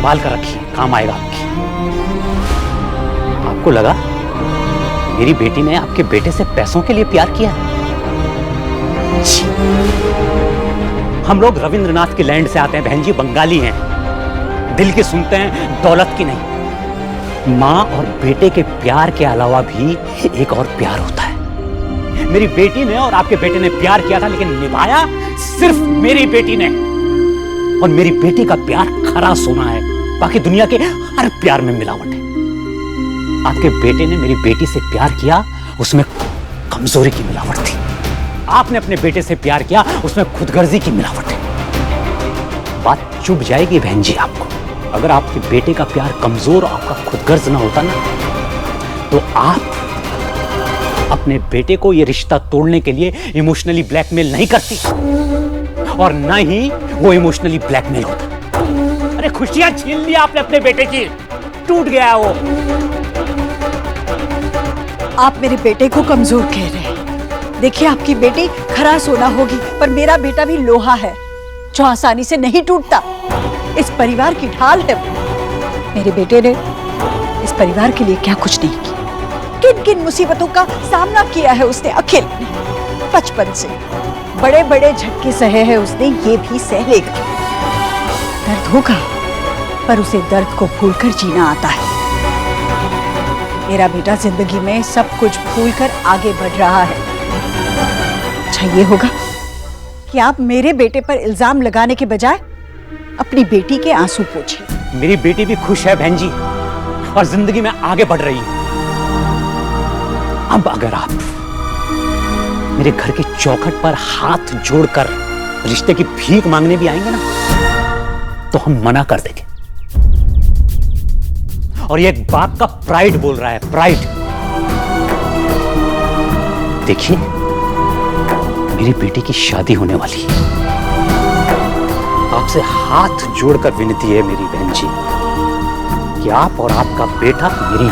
संभाल कर रखिए, काम आएगा आपकी। आपको लगा मेरी बेटी ने आपके बेटे से पैसों के लिए प्यार किया? हम लोग रविंद्रनाथ के लैंड से आते हैं बहन जी, बंगाली हैं, दिल की सुनते हैं, दौलत की नहीं। माँ और बेटे के प्यार के अलावा भी एक और प्यार होता है। मेरी बेटी ने और आपके बेटे ने प्यार किया था, लेकिन निभाया सिर्फ मेरी बेटी ने। और मेरी बेटी का प्यार खरा सोना है, बाकी दुनिया के हर प्यार में मिलावट है। आपके बेटे ने मेरी बेटी से प्यार किया, उसमें कमजोरी की मिलावट थी। आपने अपने बेटे से प्यार किया, उसमें खुदगर्जी की मिलावट है। बात चुभ जाएगी बहन जी आपको। अगर आपके बेटे का प्यार कमजोर और आपका खुदगर्ज ना होता ना, तो आप अपने बेटे को यह रिश्ता तोड़ने के लिए इमोशनली ब्लैकमेल नहीं करती, और ना ही वो इमोशनली ब्लैकमेल होता। अरे खुशियां छीन ली आपने अपने बेटे की, टूट गया वो। आप मेरे बेटे को कमजोर कह रहे हैं। देखिए, आपकी बेटी खरा सोना होगी, पर मेरा बेटा भी लोहा है जो आसानी से नहीं टूटता। इस परिवार की ढाल है। मेरे बेटे ने इस परिवार के लिए क्या कुछ नहीं किया। किन किन मुसीबतों का सामना किया है उसने अकेले। बचपन से बड़े बड़े झटके सहे हैं उसने, ये भी सह लेगा। दर्द होगा, पर उसे दर्द को भूलकर जीना आता है। मेरा बेटा जिंदगी में सब कुछ भूलकर आगे बढ़ रहा है। अच्छा ये होगा कि आप मेरे बेटे पर इल्जाम लगाने के बजाय अपनी बेटी के आंसू पोंछिए। मेरी बेटी भी खुश है बहन जी, और जिंदगी में आगे बढ़ रही है। अब अगर आप मेरे घर की चौखट पर हाथ जोड़कर रिश्ते की भीख मांगने भी आएंगे ना, तो हम मना कर देंगे। और ये एक बाप का प्राइड बोल रहा है, प्राइड। देखिए, मेरी बेटी की शादी होने वाली है। आपसे हाथ जोड़कर विनती है मेरी बहन जी कि आप और आपका बेटा मेरी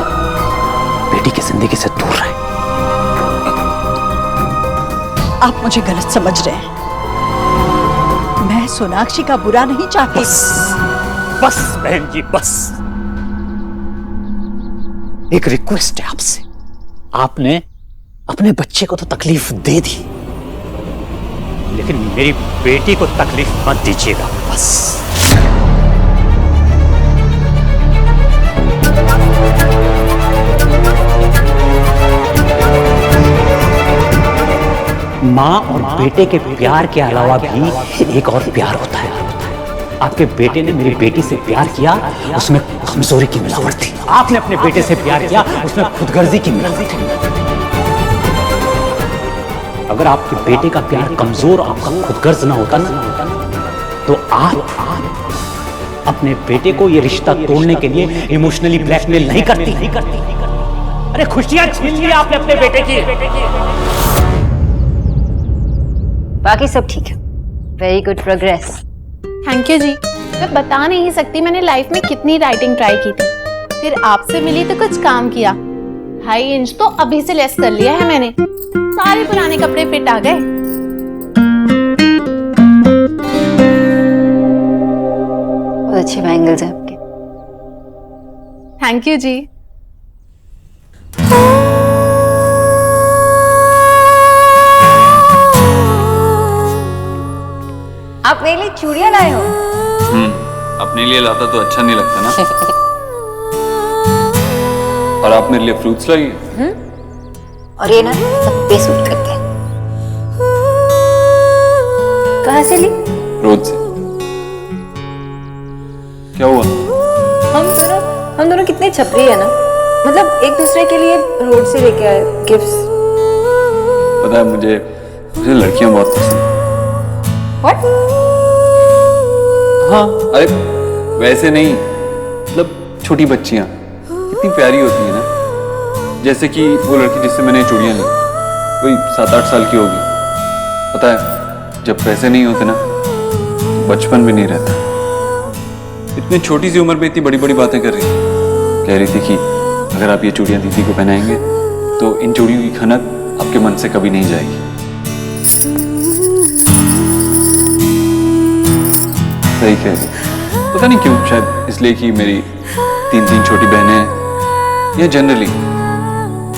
बेटी की जिंदगी से दूर रहे। आप मुझे गलत समझ रहे हैं। मैं सोनाक्षी का बुरा नहीं चाहती। बस बहन जी बस। एक रिक्वेस्ट है आपसे। आपने अपने बच्चे को तो तकलीफ दे दी, लेकिन मेरी बेटी को तकलीफ मत दीजिएगा बस। माँ और बेटे के प्यार के अलावा भी एक और प्यार होता है। आपके बेटे ने मेरी बेटी से प्यार किया, उसमें कमजोरी की मिलावट थी। आपने अपने बेटे से प्यार किया, उसमें खुदगर्जी की मिलावट थी। अगर आपके बेटे का प्यार कमजोर और आपका खुदगर्ज ना होता ना, तो आप अपने बेटे को यह रिश्ता तोड़ने के लिए इमोशनली ब्लैकमेल नहीं करती। अरे खुशियां छीन ली आपने अपने बेटे की। बाकी सब ठीक है। Very good progress. Thank you जी। मैं बता नहीं सकती मैंने लाइफ में कितनी राइटिंग ट्राई की थी, फिर आपसे मिली तो कुछ काम किया। 2.5 इंच तो अभी से लेस कर लिया है मैंने। सारे पुराने कपड़े फिट आ गए। बहुत अच्छे बैंगल्स हैं आपके। थैंक यू जी। आप मेरे लिए चूड़ियां लाए हो? अपने लिए लाता तो अच्छा नहीं लगता ना। और आप मेरे लिए फ्रूट्स लाई हैं? और ये ना सब पे सूट करते हैं। कहाँ से ली? रोज से। क्या हुआ? हम दोनों कितने छपरी है ना। मतलब एक दूसरे के लिए रोड से लेके आए गिफ्ट्स। पता है मुझे लड़कियां बहुत पसंद। What? हाँ, अरे वैसे नहीं, मतलब छोटी बच्चियां कितनी प्यारी होती है ना। जैसे कि वो लड़की जिससे मैंने चूड़ियां ली, कोई 7-8 साल की होगी। पता है जब पैसे नहीं होते ना, तो बचपन भी नहीं रहता। इतनी छोटी सी उम्र में इतनी बड़ी बड़ी बातें कर रही थी। कह रही थी कि अगर आप ये चूड़ियां दीदी को पहनाएंगे तो इन चूड़ियों की खनक आपके मन से कभी नहीं जाएगी। सही कह रही। पता नहीं क्यों, शायद इसलिए कि मेरी 3 छोटी बहनें हैं, या जनरली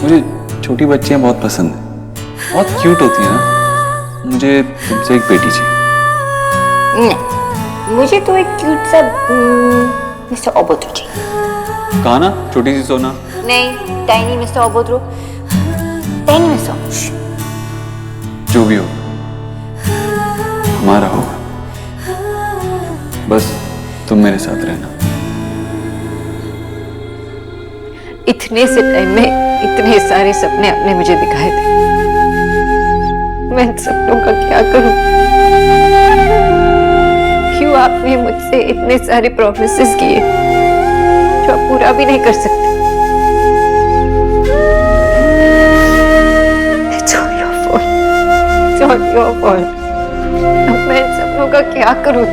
मुझे छोटी बच्चियां बहुत पसंद है, बहुत क्यूट होती हैं ना। मुझे तुमसे एक बेटी चाहिए। नहीं, मुझे तो एक क्यूट सा मिस्टर ओबोत्रो चाहिए। कहा ना, छोटी सी सोना। नहीं, टाइनी मिस्टर ओबोत्रो, टाइनी मिस्टर। जो भी हो हमारा होगा, बस तुम मेरे साथ रहना। इतने से टाइम में इतने सारे सपने आपने मुझे दिखाए थे, मैं इन सपनों का क्या करूं? क्यों आपने मुझसे इतने सारे प्रॉमिसेस किए जो आप पूरा भी नहीं कर सकते? It's all your fault. It's all your fault. अब मैं इन सपनों का क्या करूं?